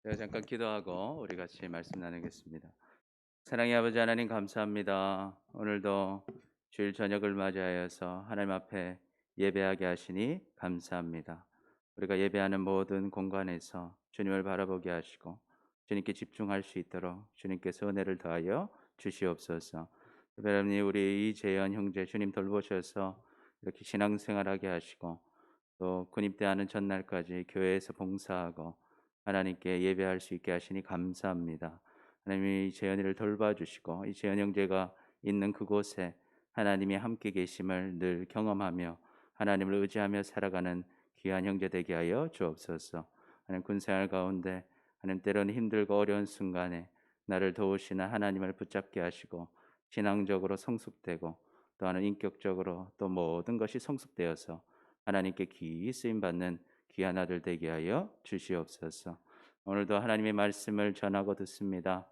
제가 잠깐 기도하고 우리 같이 말씀 나누겠습니다. 사랑의 아버지 하나님 감사합니다. 오늘도 주일 저녁을 맞이하여서 하나님 앞에 예배하게 하시니 감사합니다. 우리가 예배하는 모든 공간에서 주님을 바라보게 하시고 주님께 집중할 수 있도록 주님께서 은혜를 더하여 주시옵소서. 특별히 우리 이재현 형제 주님 돌보셔서 이렇게 신앙생활하게 하시고 또 군입대하는 전날까지 교회에서 봉사하고 하나님께 예배할 수 있게 하시니 감사합니다. 하나님이 재현이를 돌봐주시고 이 재현 형제가 있는 그곳에 하나님이 함께 계심을 늘 경험하며 하나님을 의지하며 살아가는 귀한 형제 되게 하여 주옵소서. 하나님 군생활 가운데 하나님 때로는 힘들고 어려운 순간에 나를 도우시는 하나님을 붙잡게 하시고 신앙적으로 성숙되고 또한 인격적으로 또 모든 것이 성숙되어서 하나님께 귀히 쓰임 받는 귀한 아들 되게 하여 주시옵소서. 오늘도 하나님의 말씀을 전하고 듣습니다.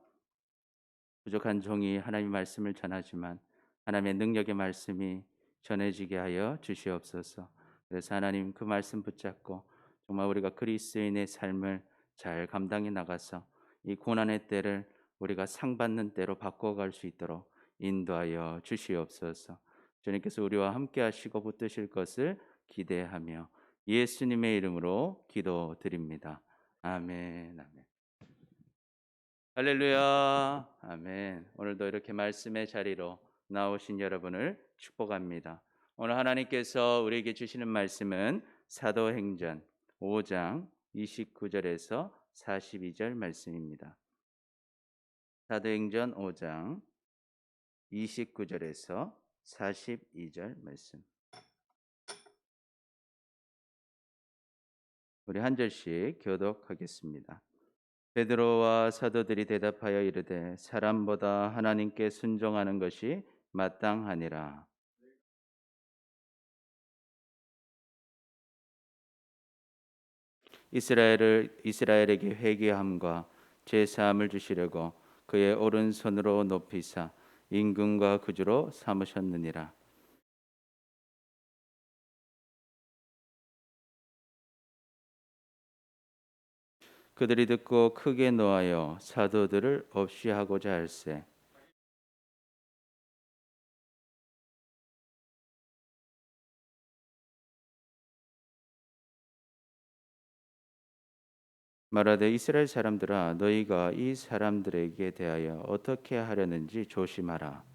부족한 종이 하나님의 말씀을 전하지만 하나님의 능력의 말씀이 전해지게 하여 주시옵소서. 그래서 하나님 그 말씀 붙잡고 정말 우리가 그리스도인의 삶을 잘 감당해 나가서 이 고난의 때를 우리가 상 받는 때로 바꿔갈 수 있도록 인도하여 주시옵소서. 주님께서 우리와 함께 하시고 붙드실 것을 기대하며 예수님의 이름으로 기도드립니다. 아멘. 아멘. 할렐루야. 아멘. 오늘도 이렇게 말씀의 자리로 나오신 여러분을 축복합니다. 오늘 하나님께서 우리에게 주시는 말씀은 사도행전 5장 29절에서 42절 말씀입니다. 사도행전 5장 29절에서 42절 말씀. 우리 한 절씩 교독하겠습니다. 베드로와 사도들이 대답하여 이르되 사람보다 하나님께 순종하는 것이 마땅하니라. 이스라엘에게 회개함과 제사함을 주시려고 그의 오른손으로 높이사 임금과 구주로 삼으셨느니라. 그들이 듣고 크게 노하여 사도들을 없이 하고자 할세. 말하되 이스라엘 사람들아 너희가 이 사람들에게 대하여 어떻게 하려는지 조심하라.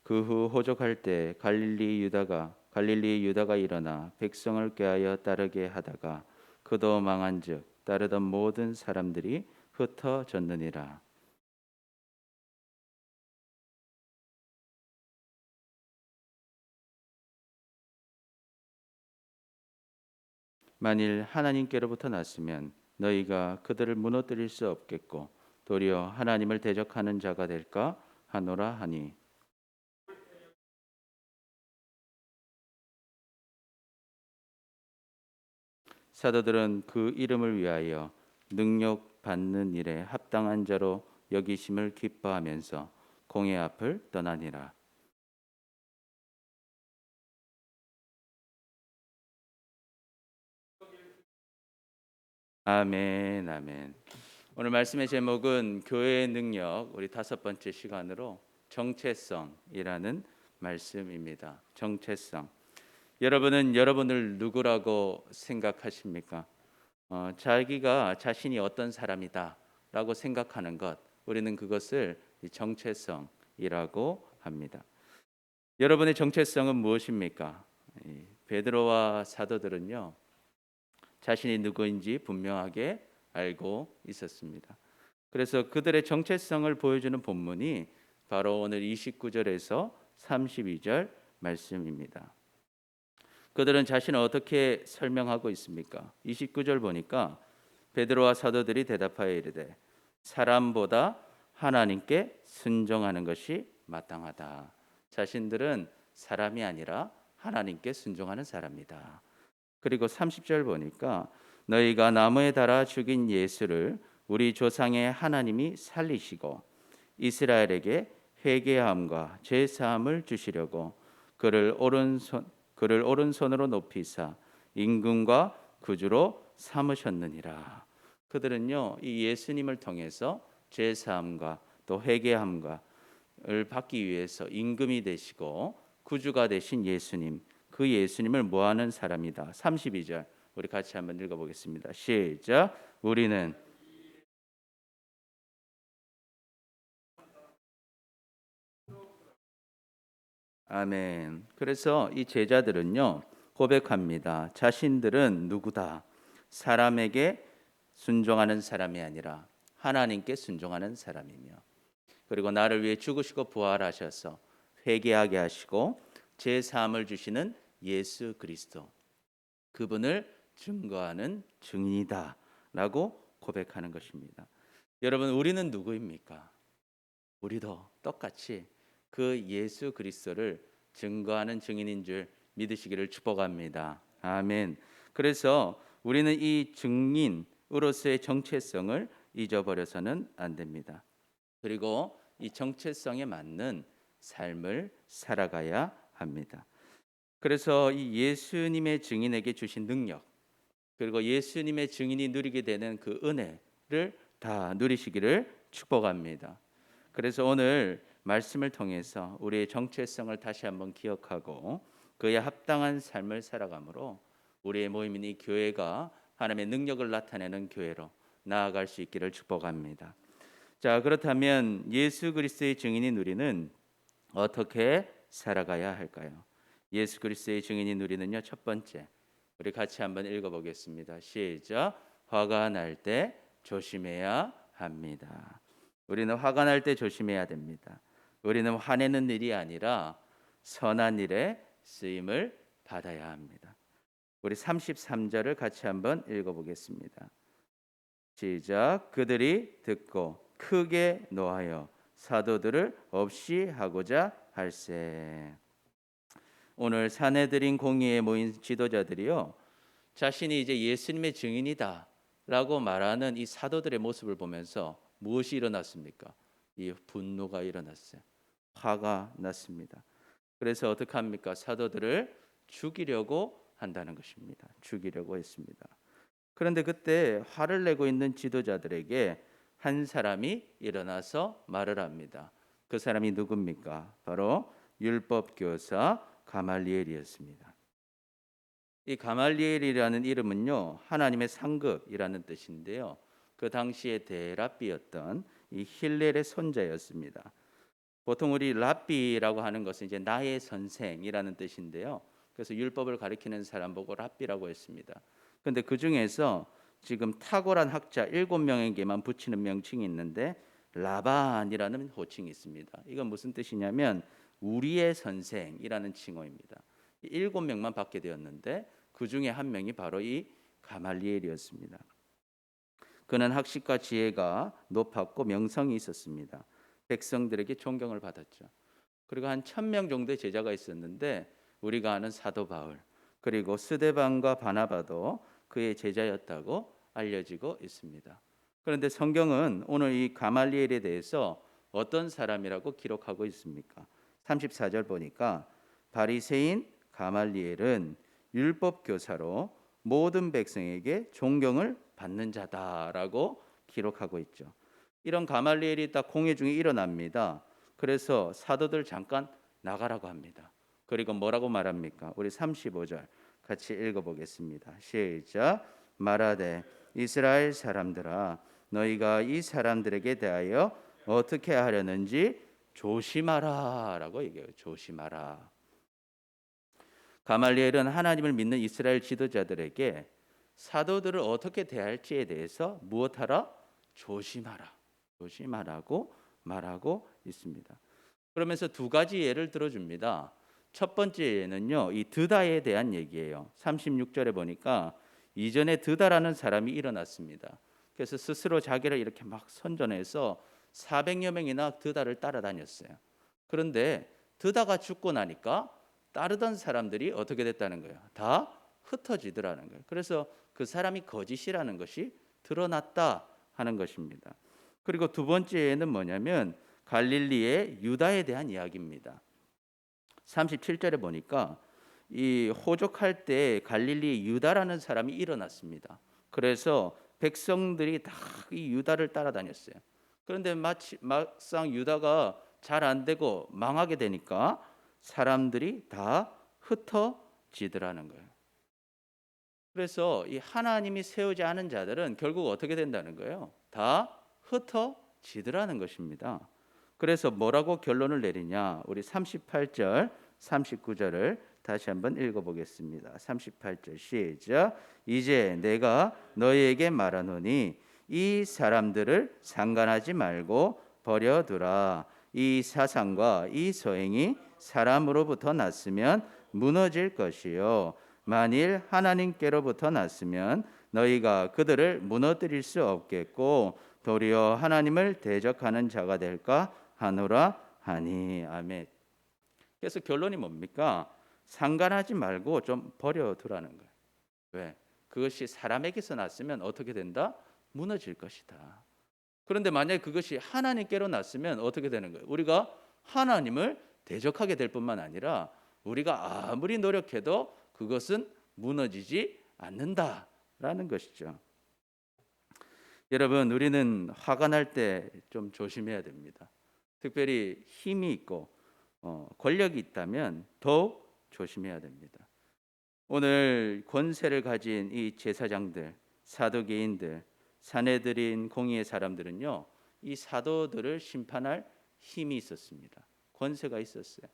그 후 호적할 때 갈릴리 유다가 일어나 백성을 꾀하여 따르게 하다가 그도 망한즉 따르던 모든 사람들이 흩어졌느니라. 만일 하나님께로부터 났으면 너희가 그들을 무너뜨릴 수 없겠고 도리어 하나님을 대적하는 자가 될까 하노라 하니. 사도들은 그 이름을 위하여 능력 받는 일에 합당한 자로 여기심을 기뻐하면서 공회 앞을 떠나니라. 아멘, 아멘. 오늘 말씀의 제목은 교회의 능력, 우리 다섯 번째 시간으로 정체성이라는 말씀입니다. 정체성. 여러분은 여러분을 누구라고 생각하십니까? 자기가 자신이 어떤 사람이다라고 생각하는 것, 우리는 그것을 정체성이라고 합니다. 여러분의 정체성은 무엇입니까? 베드로와 사도들은요, 자신이 누구인지 분명하게 알고 있었습니다. 그래서 그들의 정체성을 보여주는 본문이 바로 오늘 29절에서 32절 말씀입니다. 그들은 자신을 어떻게 설명하고 있습니까? 29절 보니까 베드로와 사도들이 대답하여 이르되 사람보다 하나님께 순종하는 것이 마땅하다. 자신들은 사람이 아니라 하나님께 순종하는 사람이다. 그리고 30절 보니까 너희가 나무에 달아 죽인 예수를 우리 조상의 하나님이 살리시고 이스라엘에게 회개함과 죄 사함을 주시려고 그를 오른손으로 높이사 임금과 구주로 삼으셨느니라. 그들은요, 이 예수님을 통해서 죄 사함과 또 회개함과 을 받기 위해서 임금이 되시고 구주가 되신 예수님, 그 예수님을 모하는 사람이다. 32절 우리 같이 한번 읽어보겠습니다. 시작. 우리는 아멘. 그래서 이 제자들은요 고백합니다. 자신들은 누구다? 사람에게 순종하는 사람이 아니라 하나님께 순종하는 사람이며, 그리고 나를 위해 죽으시고 부활하셔서 회개하게 하시고 제 사함을 주시는 예수 그리스도, 그분을 증거하는 증인이다라고 고백하는 것입니다. 여러분, 우리는 누구입니까? 우리도 똑같이 그 예수 그리스도를 증거하는 증인인 줄 믿으시기를 축복합니다. 아멘. 그래서 우리는 이 증인으로서의 정체성을 잊어버려서는 안 됩니다. 그리고 이 정체성에 맞는 삶을 살아가야 합니다. 그래서 이 예수님의 증인에게 주신 능력, 그리고 예수님의 증인이 누리게 되는 그 은혜를 다 누리시기를 축복합니다. 그래서 오늘 말씀을 통해서 우리의 정체성을 다시 한번 기억하고 그에 합당한 삶을 살아가므로 우리의 모임인 이 교회가 하나님의 능력을 나타내는 교회로 나아갈 수 있기를 축복합니다. 자, 그렇다면 예수 그리스도의 증인이 누리는 어떻게 살아가야 할까요? 예수 그리스도의 증인이 누리는요, 첫 번째, 우리 같이 한번 읽어보겠습니다. 시작. 화가 날 때 조심해야 합니다. 우리는 화가 날 때 조심해야 됩니다. 우리는 화내는 일이 아니라 선한 일에 쓰임을 받아야 합니다. 우리 33절을 같이 한번 읽어보겠습니다. 시작. 그들이 듣고 크게 노하여 사도들을 없이 하고자 할세. 오늘 사내들인 공의에 모인 지도자들이요, 자신이 이제 예수님의 증인이다라고 말하는 이 사도들의 모습을 보면서 무엇이 일어났습니까? 이 분노가 일어났어요. 화가 났습니다. 그래서 어떻게 합니까? 사도들을 죽이려고 한다는 것입니다. 죽이려고 했습니다. 그런데 그때 화를 내고 있는 지도자들에게 한 사람이 일어나서 말을 합니다. 그 사람이 누굽니까? 바로 율법 교사 가말리엘이었습니다. 이 가말리엘이라는 이름은요, 하나님의 상급이라는 뜻인데요, 그 당시에 대랍비였던 이 힐렐의 손자였습니다. 보통 우리 랍비라고 하는 것은 이제 나의 선생이라는 뜻인데요, 그래서 율법을 가리키는 사람 보고 랍비라고 했습니다. 그런데 그 중에서 지금 탁월한 학자 7명에게만 붙이는 명칭이 있는데 라반이라는 호칭이 있습니다. 이건 무슨 뜻이냐면 우리의 선생이라는 칭호입니다. 7명만 받게 되었는데 그 중에 한 명이 바로 이 가말리엘이었습니다. 그는 학식과 지혜가 높았고 명성이 있었습니다. 백성들에게 존경을 받았죠. 그리고 한 1,000명 정도의 제자가 있었는데 우리가 아는 사도 바울, 그리고 스데반과 바나바도 그의 제자였다고 알려지고 있습니다. 그런데 성경은 오늘 이 가말리엘에 대해서 어떤 사람이라고 기록하고 있습니까? 34절 보니까 바리새인 가말리엘은 율법 교사로 모든 백성에게 존경을 받는 자다라고 기록하고 있죠. 이런 가말리엘이 딱 공회 중에 일어납니다. 그래서 사도들 잠깐 나가라고 합니다. 그리고 뭐라고 말합니까? 우리 35절 같이 읽어보겠습니다. 시작. 말하되 이스라엘 사람들아, 너희가 이 사람들에게 대하여 어떻게 하려는지 조심하라라고 얘기해요. 조심하라. 가말리엘은 하나님을 믿는 이스라엘 지도자들에게 사도들을 어떻게 대할지에 대해서 무엇하라? 조심하라. 조심하라고 말하고 있습니다. 그러면서 두 가지 예를 들어줍니다. 첫 번째 예는요, 이 드다에 대한 얘기예요. 36절에 보니까 이전에 드다라는 사람이 일어났습니다. 그래서 스스로 자기를 이렇게 막 선전해서 400여 명이나 드다를 따라다녔어요. 그런데 드다가 죽고 나니까 따르던 사람들이 어떻게 됐다는 거예요? 다 흩어지더라는 거예요. 그래서 그 사람이 거짓이라는 것이 드러났다 하는 것입니다. 그리고 두 번째는 뭐냐면 갈릴리의 유다에 대한 이야기입니다. 37절에 보니까 이 호족할 때 갈릴리 유다라는 사람이 일어났습니다. 그래서 백성들이 다 이 유다를 따라다녔어요. 그런데 막상 유다가 잘 안 되고 망하게 되니까 사람들이 다 흩어지더라는 거예요. 그래서 이 하나님이 세우지 않은 자들은 결국 어떻게 된다는 거예요? 다 흩어지더라는 것입니다. 그래서 뭐라고 결론을 내리냐? 우리 38절, 39절을 다시 한번 읽어보겠습니다. 38절 시작. 이제 내가 너희에게 말하노니 이 사람들을 상관하지 말고 버려두라. 이 사상과 이 소행이 사람으로부터 났으면 무너질 것이요 만일 하나님께로부터 났으면 너희가 그들을 무너뜨릴 수 없겠고 도리어 하나님을 대적하는 자가 될까 하노라 하니. 아멘. 그래서 결론이 뭡니까? 상관하지 말고 좀 버려두라는 거예요. 왜? 그것이 사람에게서 났으면 어떻게 된다? 무너질 것이다. 그런데 만약에 그것이 하나님께로 났으면 어떻게 되는 거예요? 우리가 하나님을 대적하게 될 뿐만 아니라 우리가 아무리 노력해도 그것은 무너지지 않는다라는 것이죠. 여러분, 우리는 화가 날 때 좀 조심해야 됩니다. 특별히 힘이 있고 권력이 있다면 더욱 조심해야 됩니다. 오늘 권세를 가진 이 제사장들, 사두개인들, 사내들인 공의의 사람들은요, 이 사도들을 심판할 힘이 있었습니다. 권세가 있었어요.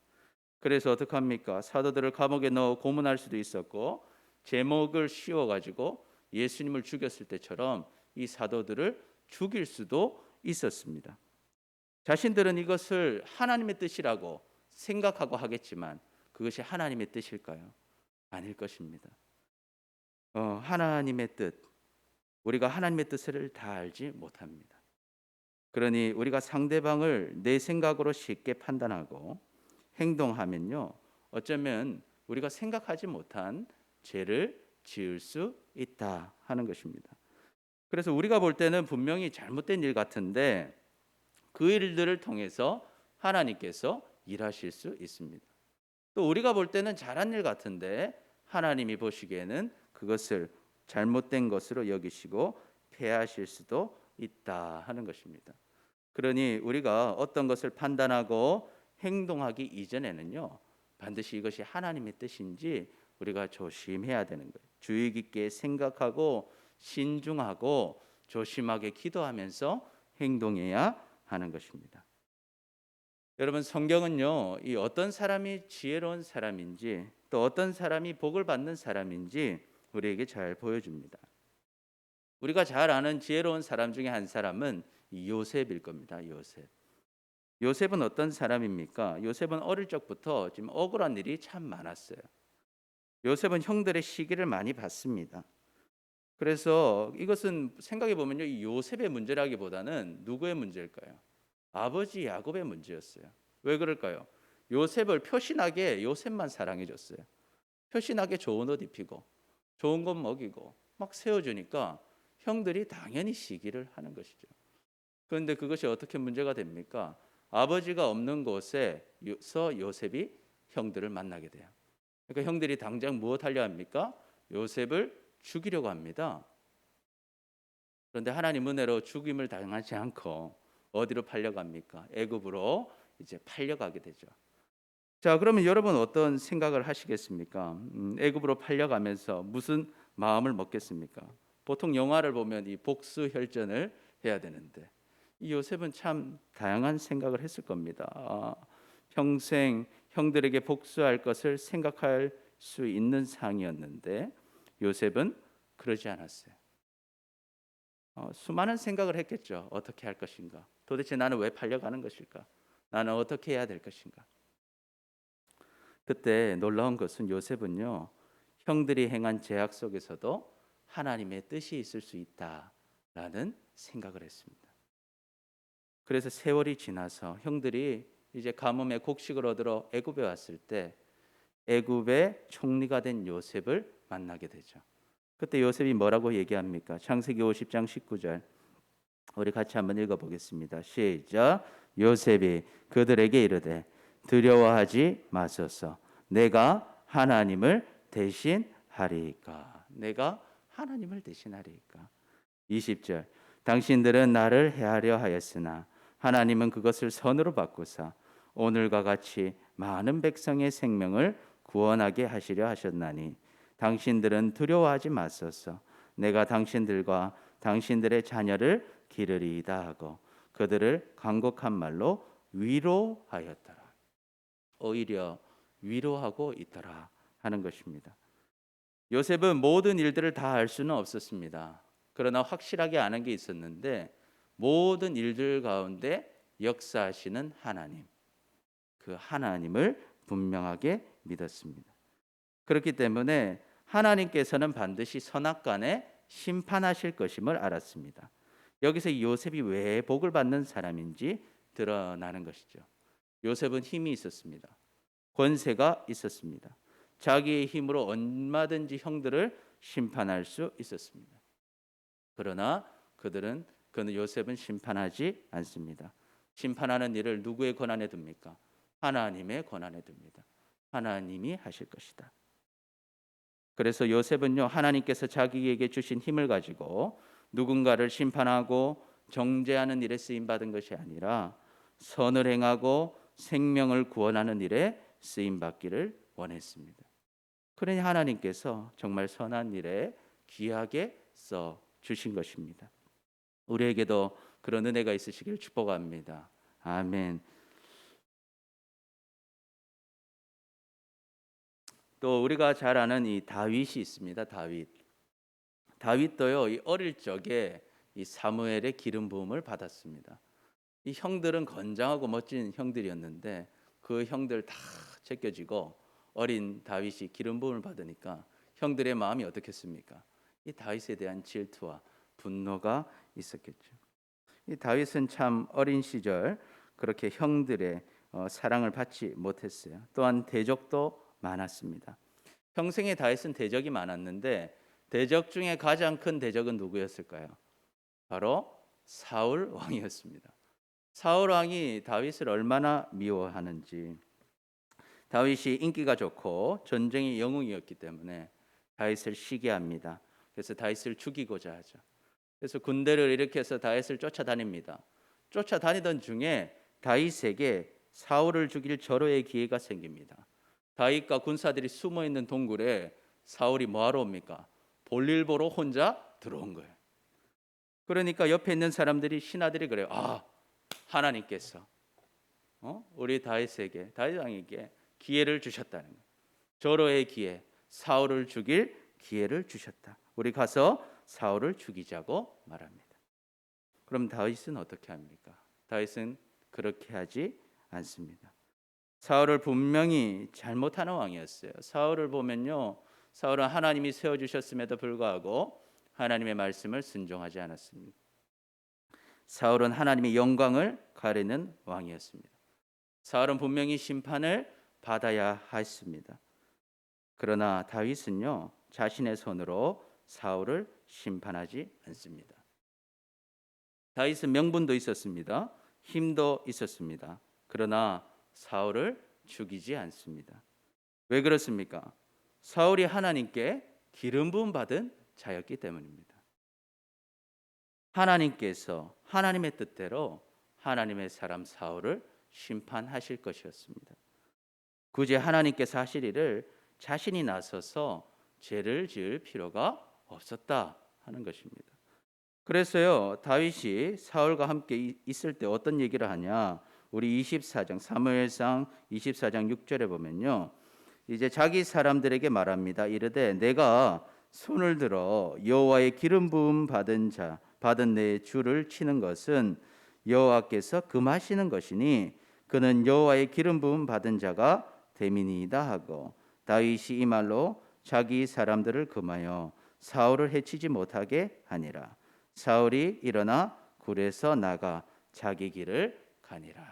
그래서 어떡합니까? 사도들을 감옥에 넣어 고문할 수도 있었고 제목을 씌워가지고 예수님을 죽였을 때처럼 이 사도들을 죽일 수도 있었습니다. 자신들은 이것을 하나님의 뜻이라고 생각하고 하겠지만 그것이 하나님의 뜻일까요? 아닐 것입니다. 하나님의 뜻, 우리가 하나님의 뜻을 다 알지 못합니다. 그러니 우리가 상대방을 내 생각으로 쉽게 판단하고 행동하면요, 어쩌면 우리가 생각하지 못한 죄를 지을 수 있다 하는 것입니다. 그래서 우리가 볼 때는 분명히 잘못된 일 같은데 그 일들을 통해서 하나님께서 일하실 수 있습니다. 또 우리가 볼 때는 잘한 일 같은데 하나님이 보시기에는 그것을 잘못된 것으로 여기시고 폐하실 수도 있다 하는 것입니다. 그러니 우리가 어떤 것을 판단하고 행동하기 이전에는요, 반드시 이것이 하나님의 뜻인지 우리가 조심해야 되는 거예요. 주의 깊게 생각하고 신중하고 조심하게 기도하면서 행동해야 하는 것입니다. 여러분, 성경은요, 이 어떤 사람이 지혜로운 사람인지 또 어떤 사람이 복을 받는 사람인지 우리에게 잘 보여줍니다. 우리가 잘 아는 지혜로운 사람 중에 한 사람은 요셉일 겁니다. 요셉. 요셉은 어떤 사람입니까? 요셉은 어릴 적부터 지금 억울한 일이 참 많았어요. 요셉은 형들의 시기를 많이 받습니다. 그래서 이것은 생각해 보면요, 이 요셉의 문제라기보다는 누구의 문제일까요? 아버지 야곱의 문제였어요. 왜 그럴까요? 요셉을 표신하게 요셉만 사랑해 줬어요. 표신하게 좋은 옷 입히고 좋은 것 먹이고 막 세워주니까 형들이 당연히 시기를 하는 것이죠. 그런데 그것이 어떻게 문제가 됩니까? 아버지가 없는 곳에서 요셉이 형들을 만나게 돼요. 그러니까 형들이 당장 무엇 하려 합니까? 요셉을 죽이려고 합니다. 그런데 하나님 은혜로 죽임을 당하지 않고 어디로 팔려갑니까? 애굽으로 이제 팔려가게 되죠. 자, 그러면 여러분 어떤 생각을 하시겠습니까? 애굽으로 팔려가면서 무슨 마음을 먹겠습니까? 보통 영화를 보면 이 복수 혈전을 해야 되는데 이 요셉은 참 다양한 생각을 했을 겁니다. 평생 형들에게 복수할 것을 생각할 수 있는 상이었는데 요셉은 그러지 않았어요. 수많은 생각을 했겠죠. 어떻게 할 것인가? 도대체 나는 왜 팔려가는 것일까? 나는 어떻게 해야 될 것인가? 그때 놀라운 것은 요셉은요, 형들이 행한 죄악 속에서도 하나님의 뜻이 있을 수 있다라는 생각을 했습니다. 그래서 세월이 지나서 형들이 이제 가뭄에 곡식을 얻으러 애굽에 왔을 때 애굽의 총리가 된 요셉을 만나게 되죠. 그때 요셉이 뭐라고 얘기합니까? 창세기 50장 19절. 우리 같이 한번 읽어보겠습니다. 시작. 요셉이 그들에게 이르되 두려워하지 마소서. 내가 하나님을 대신하리이까. 내가 하나님을 대신하리이까. 20절. 당신들은 나를 해하려 하였으나 하나님은 그것을 선으로 바꾸사 오늘과 같이 많은 백성의 생명을 구원하게 하시려 하셨나니 당신들은 두려워하지 마소서. 내가 당신들과 당신들의 자녀를 기르리이다 하고 그들을 간곡한 말로 위로하였더라. 오히려 위로하고 있더라 하는 것입니다. 요셉은 모든 일들을 다 알 수는 없었습니다. 그러나 확실하게 아는 게 있었는데 모든 일들 가운데 역사하시는 하나님, 그 하나님을 분명하게 믿었습니다. 그렇기 때문에 하나님께서는 반드시 선악간에 심판하실 것임을 알았습니다. 여기서 이 요셉이 왜 복을 받는 사람인지 드러나는 것이죠. 요셉은 힘이 있었습니다. 권세가 있었습니다. 자기의 힘으로 얼마든지 형들을 심판할 수 있었습니다. 그러나 그는 요셉은 심판하지 않습니다. 심판하는 일을 누구의 권한에 둡니까? 하나님의 권한에 둡니다. 하나님이 하실 것이다. 그래서 요셉은요, 하나님께서 자기에게 주신 힘을 가지고 누군가를 심판하고 정죄하는 일에 쓰임 받은 것이 아니라 선을 행하고 생명을 구원하는 일에 쓰임 받기를 원했습니다. 그러니 하나님께서 정말 선한 일에 귀하게 써 주신 것입니다. 우리에게도 그런 은혜가 있으시길 축복합니다. 아멘. 또 우리가 잘 아는 이 다윗이 있습니다. 다윗도요, 이 어릴 적에 이 사무엘의 기름 부음을 받았습니다. 이 형들은 건장하고 멋진 형들이었는데 그 형들 다 제껴지고 어린 다윗이 기름 부음을 받으니까 형들의 마음이 어떻겠습니까? 이 다윗에 대한 질투와 분노가 있었겠죠. 이 다윗은 참 어린 시절 그렇게 형들의 사랑을 받지 못했어요. 또한 대적도 많았습니다. 평생에 다윗은 대적이 많았는데 대적 중에 가장 큰 대적은 누구였을까요? 바로 사울 왕이었습니다. 사울 왕이 다윗을 얼마나 미워하는지. 다윗이 인기가 좋고 전쟁의 영웅이었기 때문에 다윗을 시기합니다. 그래서 다윗을 죽이고자 하죠. 그래서 군대를 일으켜서 다윗을 쫓아다닙니다. 쫓아다니던 중에 다윗에게 사울을 죽일 절호의 기회가 생깁니다. 다윗과 군사들이 숨어 있는 동굴에 사울이 뭐하러 옵니까? 볼일 보러 혼자 들어온 거예요. 그러니까 옆에 있는 사람들이 신하들이 그래요. 아, 하나님께서 우리 다윗 왕에게 기회를 주셨다는 거예요. 절호의 기회, 사울을 죽일 기회를 주셨다. 우리 가서 사울을 죽이자고 말합니다. 그럼 다윗은 어떻게 합니까? 다윗은 그렇게 하지 않습니다. 사울을 분명히 잘못하는 왕이었어요. 사울을 보면요, 사울은 하나님이 세워주셨음에도 불구하고 하나님의 말씀을 순종하지 않았습니다. 사울은 하나님의 영광을 가리는 왕이었습니다. 사울은 분명히 심판을 받아야 했습니다. 그러나 다윗은요, 자신의 손으로 사울을 심판하지 않습니다. 다윗은 명분도 있었습니다. 힘도 있었습니다. 그러나 사울을 죽이지 않습니다. 왜 그렇습니까? 사울이 하나님께 기름 부음 받은 자였기 때문입니다. 하나님께서 하나님의 뜻대로 하나님의 사람 사울을 심판하실 것이었습니다. 굳이 하나님께서 하실 일을 자신이 나서서 죄를 지을 필요가 없었다 하는 것입니다. 그래서요, 다윗이 사울과 함께 있을 때 어떤 얘기를 하냐? 우리 24장 사무엘상 24장 6절에 보면요, 이제 자기 사람들에게 말합니다. 이르되 내가 손을 들어 여호와의 기름 부음 받은 내 주를 치는 것은 여호와께서 금하시는 것이니 그는 여호와의 기름 부음 받은 자가 됨이니이다 하고 다윗이 이 말로 자기 사람들을 금하여 사울을 해치지 못하게 하니라. 사울이 일어나 굴에서 나가 자기 길을 가니라.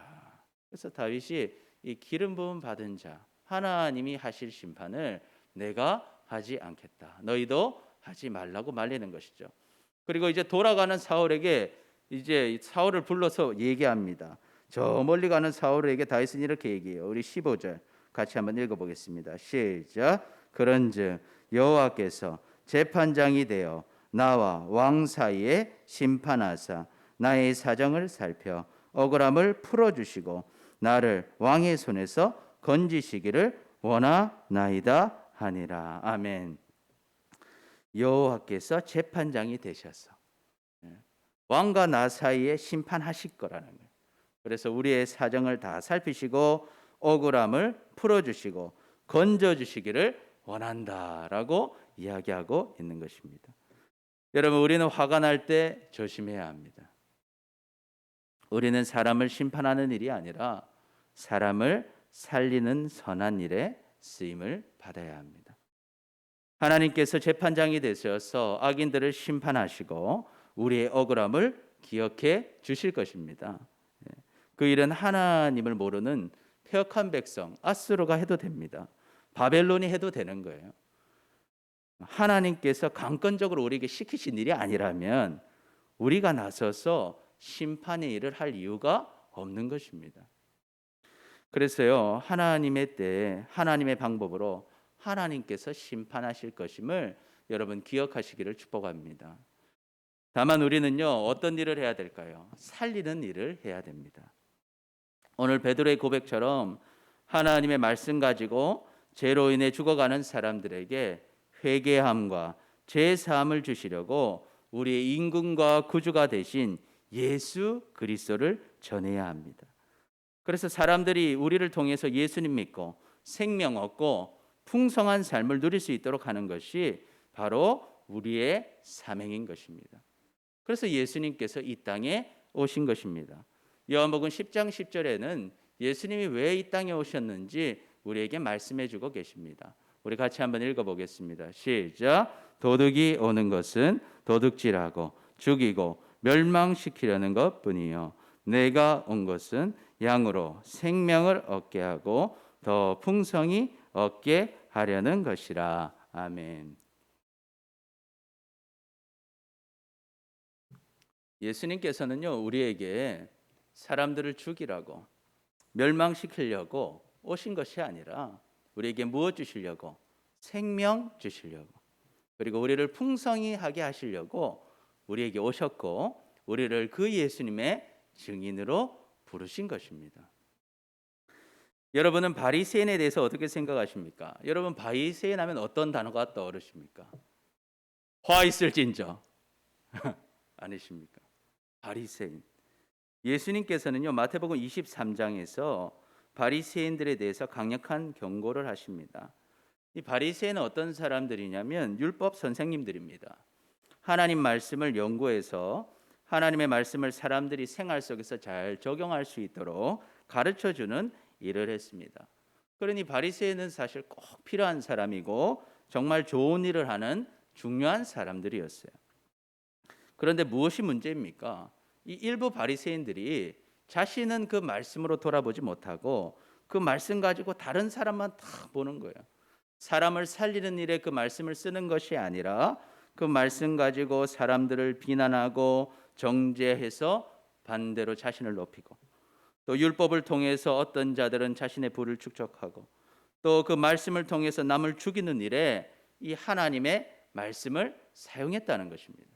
그래서 다윗이 이 기름 부음 받은 자, 하나님이 하실 심판을 내가 하지 않겠다. 너희도 하지 말라고 말리는 것이죠. 그리고 이제 돌아가는 사울에게 이제 사울을 불러서 얘기합니다. 저 멀리 가는 사울에게 다윗은 이렇게 얘기해요. 우리 15절 같이 한번 읽어보겠습니다. 시작. 그런즉 여호와께서 재판장이 되어 나와 왕 사이에 심판하사 나의 사정을 살펴 억울함을 풀어주시고 나를 왕의 손에서 건지시기를 원하나이다 하니라. 아멘. 여호와께서 재판장이 되셔서 왕과 나 사이에 심판하실 거라는 거예요. 그래서 우리의 사정을 다 살피시고 억울함을 풀어주시고 건져주시기를 원한다라고 이야기하고 있는 것입니다. 여러분, 우리는 화가 날 때 조심해야 합니다. 우리는 사람을 심판하는 일이 아니라 사람을 살리는 선한 일에 쓰임을 받아야 합니다. 하나님께서 재판장이 되셔서 악인들을 심판하시고 우리의 억울함을 기억해 주실 것입니다. 그 일은 하나님을 모르는 패역한 백성 아스로가 해도 됩니다. 바벨론이 해도 되는 거예요. 하나님께서 강권적으로 우리에게 시키신 일이 아니라면 우리가 나서서 심판의 일을 할 이유가 없는 것입니다. 그래서요, 하나님의 때 하나님의 방법으로 하나님께서 심판하실 것임을 여러분 기억하시기를 축복합니다. 다만 우리는요, 어떤 일을 해야 될까요? 살리는 일을 해야 됩니다. 오늘 베드로의 고백처럼 하나님의 말씀 가지고 죄로 인해 죽어가는 사람들에게 회개함과 죄 사함을 주시려고 우리의 임금과 구주가 되신 예수 그리스도를 전해야 합니다. 그래서 사람들이 우리를 통해서 예수님 믿고 생명 얻고 풍성한 삶을 누릴 수 있도록 하는 것이 바로 우리의 사명인 것입니다. 그래서 예수님께서 이 땅에 오신 것입니다. 요한복음 10장 10절에는 예수님이 왜 이 땅에 오셨는지 우리에게 말씀해 주고 계십니다. 우리 같이 한번 읽어보겠습니다. 시작. 도둑이 오는 것은 도둑질하고 죽이고 멸망시키려는 것뿐이요 내가 온 것은 양으로 생명을 얻게 하고 더 풍성히 얻게 하려는 것이라. 아멘. 예수님께서는요, 우리에게 사람들을 죽이라고 멸망시키려고 오신 것이 아니라 우리에게 무엇 주시려고? 생명 주시려고, 그리고 우리를 풍성히 하게 하시려고 우리에게 오셨고 우리를 그 예수님의 증인으로 부르신 것입니다. 여러분은 바리새인에 대해서 어떻게 생각하십니까? 여러분, 바리새인 하면 어떤 단어가 떠오르십니까? 화 있을진저 아니십니까? 바리새인. 예수님께서는요, 마태복음 23장에서 바리새인들에 대해서 강력한 경고를 하십니다. 이 바리새인은 어떤 사람들이냐면 율법 선생님들입니다. 하나님 말씀을 연구해서 하나님의 말씀을 사람들이 생활 속에서 잘 적용할 수 있도록 가르쳐주는 일을 했습니다. 그러니 바리새인은 사실 꼭 필요한 사람이고 정말 좋은 일을 하는 중요한 사람들이었어요. 그런데 무엇이 문제입니까? 이 일부 바리새인들이 자신은 그 말씀으로 돌아보지 못하고 그 말씀 가지고 다른 사람만 다 보는 거예요. 사람을 살리는 일에 그 말씀을 쓰는 것이 아니라 그 말씀 가지고 사람들을 비난하고 정죄해서 반대로 자신을 높이고, 또 율법을 통해서 어떤 자들은 자신의 부를 축적하고, 또 그 말씀을 통해서 남을 죽이는 일에 이 하나님의 말씀을 사용했다는 것입니다.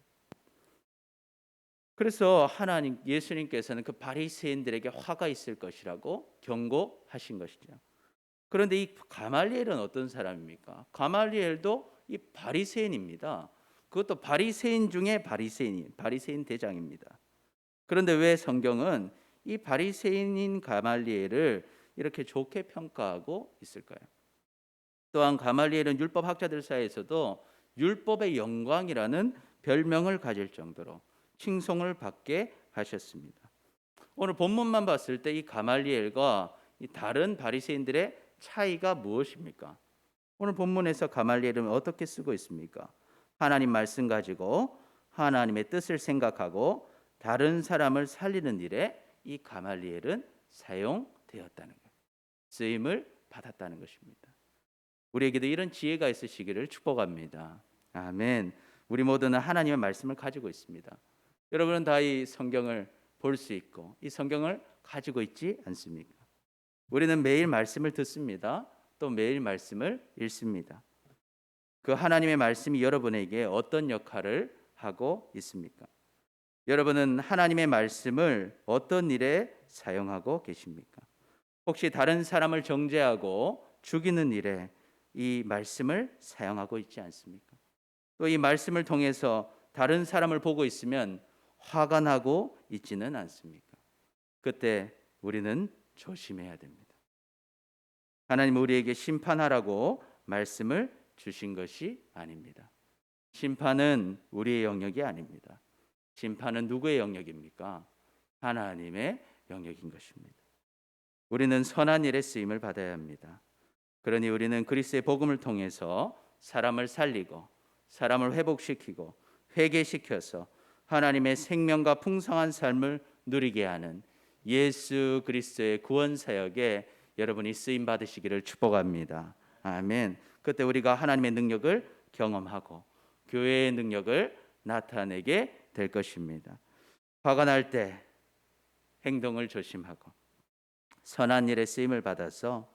그래서 예수님께서는 그 바리새인들에게 화가 있을 것이라고 경고하신 것이죠. 그런데 이 가말리엘은 어떤 사람입니까? 가말리엘도 이 바리새인입니다. 그것도 바리새인 중에 바리새인 대장입니다. 그런데 왜 성경은 이 바리새인인 가말리엘을 이렇게 좋게 평가하고 있을까요? 또한 가말리엘은 율법 학자들 사이에서도 율법의 영광이라는 별명을 가질 정도로 칭송을 받게 하셨습니다. 오늘 본문만 봤을 때 이 가말리엘과 이 다른 바리새인들의 차이가 무엇입니까? 오늘 본문에서 가말리엘은 어떻게 쓰고 있습니까? 하나님 말씀 가지고 하나님의 뜻을 생각하고 다른 사람을 살리는 일에 이 가말리엘은 사용되었다는 것, 쓰임을 받았다는 것입니다. 우리에게도 이런 지혜가 있으시기를 축복합니다. 아멘. 우리 모두는 하나님의 말씀을 가지고 있습니다. 여러분은 다 이 성경을 볼 수 있고 이 성경을 가지고 있지 않습니까? 우리는 매일 말씀을 듣습니다. 또 매일 말씀을 읽습니다. 그 하나님의 말씀이 여러분에게 어떤 역할을 하고 있습니까? 여러분은 하나님의 말씀을 어떤 일에 사용하고 계십니까? 혹시 다른 사람을 정죄하고 죽이는 일에 이 말씀을 사용하고 있지 않습니까? 또 이 말씀을 통해서 다른 사람을 보고 있으면 화가 나고 있지는 않습니까? 그때 우리는 조심해야 됩니다. 하나님 우리에게 심판하라고 말씀을 주신 것이 아닙니다. 심판은 우리의 영역이 아닙니다. 심판은 누구의 영역입니까? 하나님의 영역인 것입니다. 우리는 선한 일에 쓰임을 받아야 합니다. 그러니 우리는 그리스도의 복음을 통해서 사람을 살리고 사람을 회복시키고 회개시켜서 하나님의 생명과 풍성한 삶을 누리게 하는 예수 그리스도의 구원 사역에 여러분이 쓰임 받으시기를 축복합니다. 아멘. 그때 우리가 하나님의 능력을 경험하고 교회의 능력을 나타내게 될 것입니다. 화가 날 때 행동을 조심하고 선한 일에 쓰임을 받아서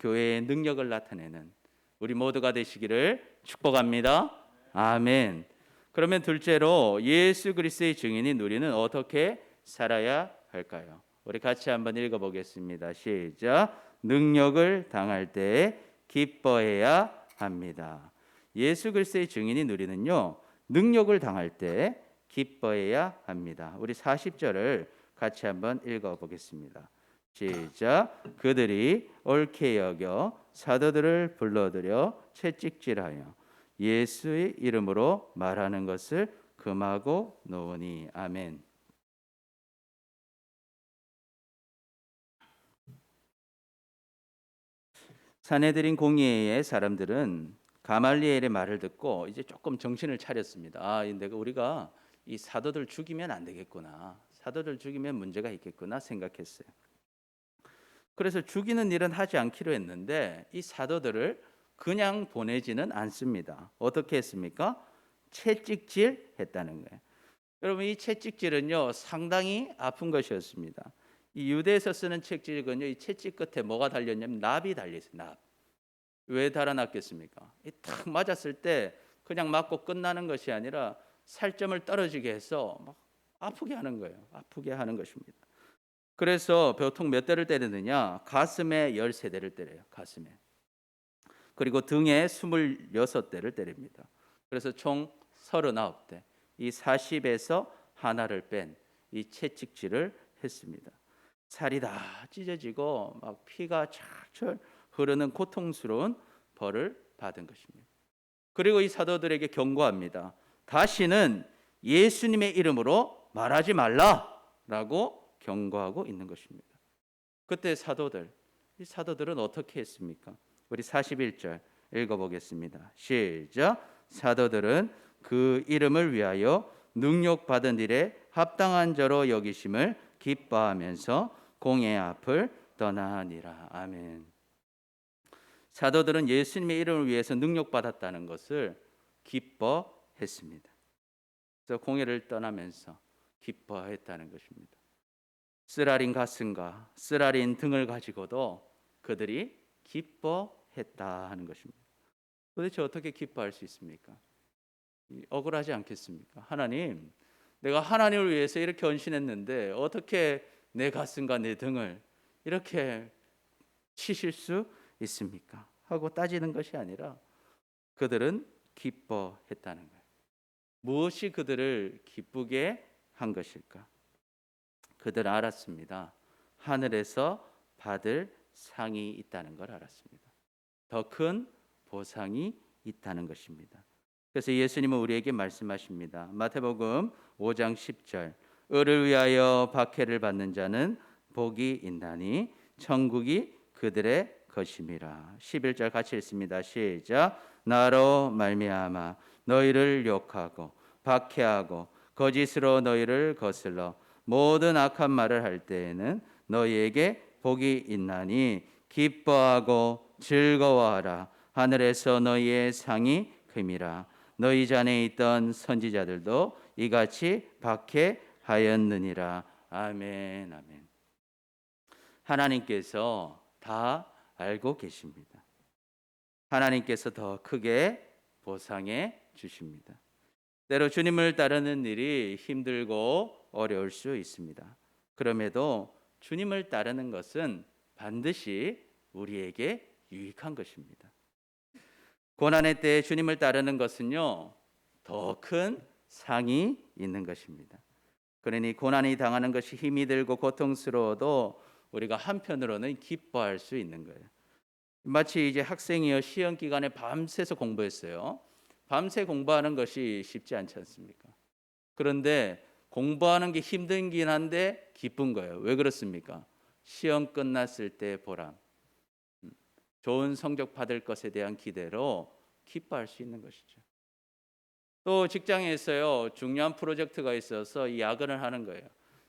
교회의 능력을 나타내는 우리 모두가 되시기를 축복합니다. 아멘. 그러면 둘째로 예수 그리스도의 증인인 우리는 어떻게 살아야 할까요? 우리 같이 한번 읽어보겠습니다. 시작. 능력을 당할 때 기뻐해야 합니다. 예수 그리스도의 증인인 우리는요, 능력을 당할 때 기뻐해야 합니다. 우리 40절을 같이 한번 읽어보겠습니다. 시작. 그들이 옳게 여겨 사도들을 불러들여 채찍질하여 예수의 이름으로 말하는 것을 금하고 노으니. 아멘. 산헤드린 공의회의 사람들은 가말리엘의 말을 듣고 이제 조금 정신을 차렸습니다. 우리가 이 사도들 죽이면 안 되겠구나. 사도들 죽이면 문제가 있겠구나 생각했어요. 그래서 죽이는 일은 하지 않기로 했는데 이 사도들을 그냥 보내지는 않습니다. 어떻게 했습니까? 채찍질 했다는 거예요. 여러분 이 채찍질은요 상당히 아픈 것이었습니다. 이 유대에서 쓰는 채찍은요 이 채찍 끝에 뭐가 달렸냐면 납이 달려있어요. 납. 왜 달아났겠습니까? 탁 맞았을 때 그냥 맞고 끝나는 것이 아니라 살점을 떨어지게 해서 막 아프게 하는 거예요. 아프게 하는 것입니다. 그래서 보통 몇 대를 때리느냐? 가슴에 13대를 때려요. 가슴에. 그리고 등에 26대를 때립니다. 그래서 총 39대. 이 40에서 하나를 뺀 이 채찍질을 했습니다. 살이 다 찢어지고 막 피가 철철 흐르는 고통스러운 벌을 받은 것입니다. 그리고 이 사도들에게 경고합니다. 다시는 예수님의 이름으로 말하지 말라라고 경고하고 있는 것입니다. 그때 이 사도들은 어떻게 했습니까? 우리 41절 읽어보겠습니다. 시작. 사도들은 그 이름을 위하여 능력받은 일에 합당한 자로 여기심을 기뻐하면서 공회 앞을 떠나니라. 아멘. 사도들은 예수님의 이름을 위해서 능력받았다는 것을 기뻐했습니다. 그래서 공회를 떠나면서 기뻐했다는 것입니다. 쓰라린 가슴과 쓰라린 등을 가지고도 그들이 기뻐했다 하는 것입니다. 도대체 어떻게 기뻐할 수 있습니까? 억울하지 않겠습니까? 하나님, 내가 하나님을 위해서 이렇게 헌신했는데 어떻게 내 가슴과 내 등을 이렇게 치실 수 있습니까? 하고 따지는 것이 아니라 그들은 기뻐했다는 거예요. 무엇이 그들을 기쁘게 한 것일까? 그들은 알았습니다. 하늘에서 받을 상이 있다는 걸 알았습니다. 더 큰 보상이 있다는 것입니다. 그래서 예수님은 우리에게 말씀하십니다. 마태복음 5장 10절. 의를 위하여 박해를 받는 자는 복이 있나니 천국이 그들의 것임이라. 11절 같이 읽습니다. 시작. 나로 말미암아 너희를 욕하고 박해하고 거짓으로 너희를 거슬러 모든 악한 말을 할 때에는 너희에게 복이 있나니 기뻐하고 즐거워하라. 하늘에서 너희의 상이 큼이라. 너희 전에 있던 선지자들도 이같이 박해하였느니라. 아멘, 아멘. 하나님께서 다 알고 계십니다. 하나님께서 더 크게 보상해 주십니다. 때로 주님을 따르는 일이 힘들고 어려울 수 있습니다. 그럼에도 주님을 따르는 것은 반드시 우리에게 유익한 것입니다. 고난의 때에 주님을 따르는 것은요, 더 큰 상이 있는 것입니다. 그러니 고난이 당하는 것이 힘이 들고 고통스러워도 우리가 한편으로는 기뻐할 수 있는 거예요. 마치 이제 학생이요, 시험 기간에 밤새서 공부했어요. 밤새 공부하는 것이 쉽지 않지 않습니까? 그런데 공부하는 게 힘들긴 한데 기쁜 거예요. 왜 그렇습니까? 시험 끝났을 때 보람, 좋은 성적 받을 것에 대한 기대로 기뻐할 수 있는 것이죠. 또 직장에서요, 중요한 프로젝트가 있어서 이 야근을 하는 거예요.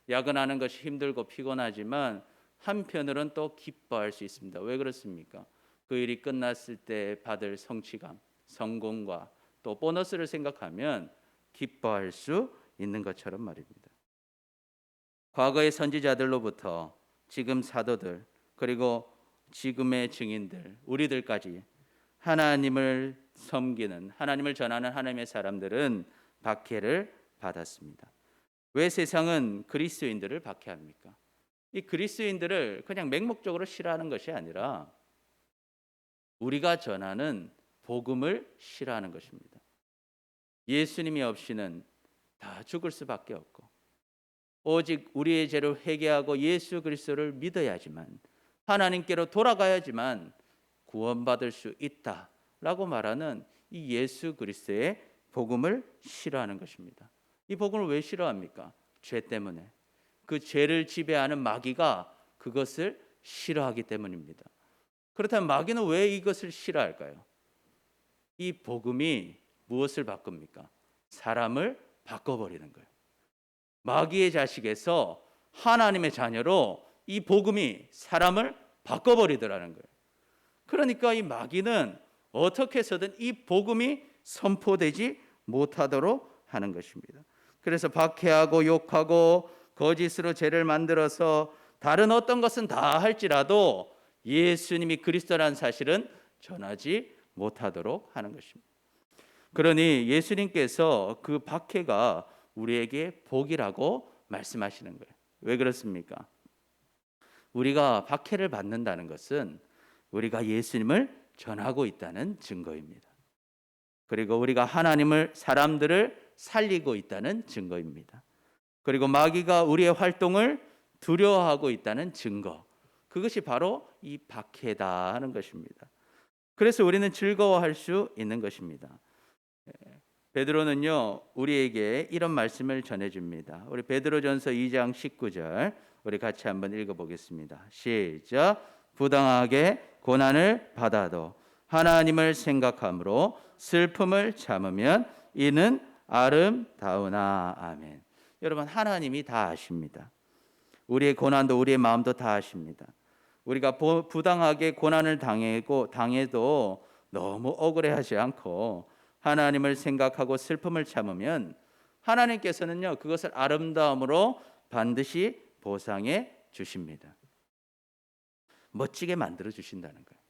야근하는 것이 힘들고 피곤하지만 한편으로는 또 기뻐할 수 있습니다. 왜 그렇습니까? 그 일이 끝났을 때 받을 성취감, 성공과 또 보너스를 생각하면 기뻐할 수 있는 것처럼 말입니다. 과거의 선지자들로부터 지금 사도들, 그리고 지금의 증인들, 우리들까지 하나님을 섬기는, 하나님을 전하는 하나님의 사람들은 박해를 받았습니다. 왜 세상은 그리스도인들을 박해합니까? 이 그리스도인들을 그냥 맹목적으로 싫어하는 것이 아니라 우리가 전하는 복음을 싫어하는 것입니다. 예수님이 없이는 다 죽을 수밖에 없고, 오직 우리의 죄를 회개하고 예수 그리스도를 믿어야지만, 하나님께로 돌아가야지만 구원받을 수 있다라고 말하는 이 예수 그리스도의 복음을 싫어하는 것입니다. 이 복음을 왜 싫어합니까? 죄 때문에. 그 죄를 지배하는 마귀가 그것을 싫어하기 때문입니다. 그렇다면 마귀는 왜 이것을 싫어할까요? 이 복음이 무엇을 바꿉니까? 사람을 바꿔버리는 거예요. 마귀의 자식에서 하나님의 자녀로 이 복음이 사람을 바꿔버리더라는 거예요. 그러니까 이 마귀는 어떻게 해서든 이 복음이 선포되지 못하도록 하는 것입니다. 그래서 박해하고 욕하고 거짓으로 죄를 만들어서 다른 어떤 것은 다 할지라도 예수님이 그리스도라는 사실은 전하지 못하도록 하는 것입니다. 그러니 예수님께서 그 박해가 우리에게 복이라고 말씀하시는 거예요. 왜 그렇습니까? 우리가 박해를 받는다는 것은 우리가 예수님을 전하고 있다는 증거입니다. 그리고 우리가 하나님을, 사람들을 살리고 있다는 증거입니다. 그리고 마귀가 우리의 활동을 두려워하고 있다는 증거, 그것이 바로 이 박해다 하는 것입니다. 그래서 우리는 즐거워할 수 있는 것입니다. 베드로는요, 우리에게 이런 말씀을 전해줍니다. 우리 베드로전서 2장 19절 우리 같이 한번 읽어보겠습니다. 시작. 부당하게 고난을 받아도 하나님을 생각함으로 슬픔을 참으면 이는 아름다우나. 아멘. 여러분, 하나님이 다 아십니다. 우리의 고난도 우리의 마음도 다 아십니다. 우리가 부당하게 고난을 당해도 너무 억울해하지 않고 하나님을 생각하고 슬픔을 참으면 하나님께서는요, 그것을 아름다움으로 반드시 보상해 주십니다. 멋지게 만들어 주신다는 거예요.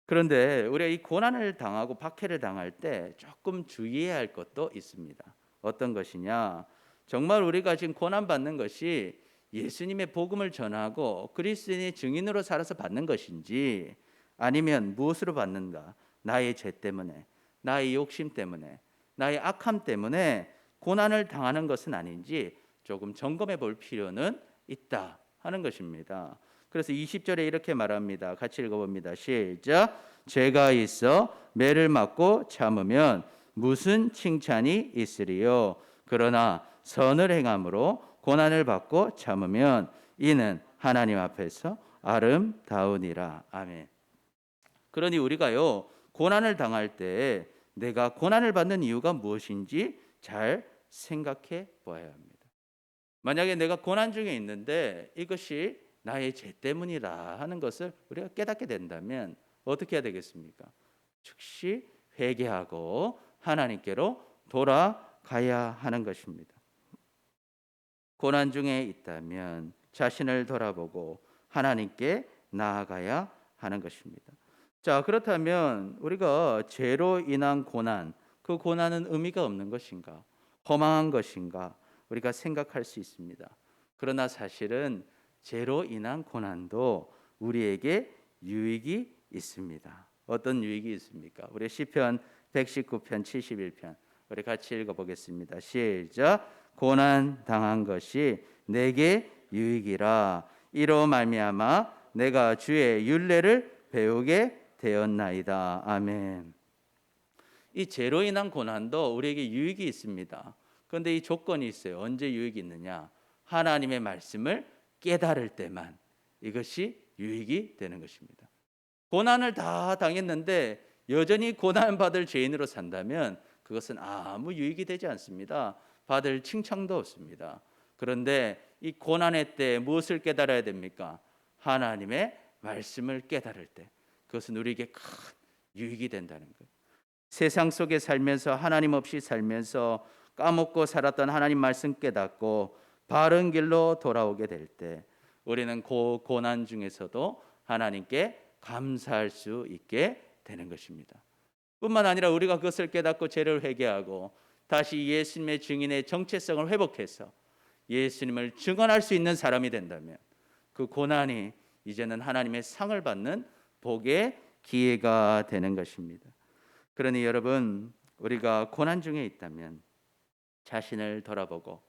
그런데 우리가 이 고난을 당하고 박해를 당할 때 조금 주의해야 할 것도 있습니다. 어떤 것이냐? 정말 우리가 지금 고난받는 것이 예수님의 복음을 전하고 그리스도인의 증인으로 살아서 받는 것인지, 아니면 무엇으로 받는가? 나의 죄 때문에, 나의 욕심 때문에, 나의 악함 때문에 고난을 당하는 것은 아닌지 조금 점검해 볼 필요는 있다 하는 것입니다. 그래서 20절에 이렇게 말합니다. 같이 읽어봅니다. 시작. 죄가 있어 매를 맞고 참으면 무슨 칭찬이 있으리요? 그러나 선을 행함으로 고난을 받고 참으면 이는 하나님 앞에서 아름다우니라. 아멘. 그러니 우리가요, 고난을 당할 때 내가 고난을 받는 이유가 무엇인지 잘 생각해 보아야 합니다. 만약에 내가 고난 중에 있는데 이것이 나의 죄 때문이라 하는 것을 우리가 깨닫게 된다면 어떻게 해야 되겠습니까? 즉시 회개하고 하나님께로 돌아가야 가야 하는 것입니다. 고난 중에 있다면 자신을 돌아보고 하나님께 나아가야 하는 것입니다. 자, 그렇다면 우리가 죄로 인한 고난, 그 고난은 의미가 없는 것인가? 허망한 것인가? 우리가 생각할 수 있습니다. 그러나 사실은 죄로 인한 고난도 우리에게 유익이 있습니다. 어떤 유익이 있습니까? 우리 시편 119편 71편 우리 같이 읽어보겠습니다. 시작. 고난 당한 것이 내게 유익이라. 이로 말미암아 내가 주의 율례를 배우게 되었나이다. 아멘. 이 죄로 인한 고난도 우리에게 유익이 있습니다. 그런데 이 조건이 있어요. 언제 유익이 있느냐? 하나님의 말씀을 깨달을 때만 이것이 유익이 되는 것입니다. 고난을 다 당했는데 여전히 고난받을 죄인으로 산다면 그것은 아무 유익이 되지 않습니다. 받을 칭찬도 없습니다. 그런데 이 고난의 때 무엇을 깨달아야 됩니까? 하나님의 말씀을 깨달을 때 그것은 우리에게 큰 유익이 된다는 거예요. 세상 속에 살면서 하나님 없이 살면서 까먹고 살았던 하나님 말씀 깨닫고 바른 길로 돌아오게 될 때 우리는 고난 중에서도 하나님께 감사할 수 있게 되는 것입니다. 뿐만 아니라 우리가 그것을 깨닫고 죄를 회개하고 다시 예수님의 증인의 정체성을 회복해서 예수님을 증언할 수 있는 사람이 된다면 그 고난이 이제는 하나님의 상을 받는 복의 기회가 되는 것입니다. 그러니 여러분, 우리가 고난 중에 있다면 자신을 돌아보고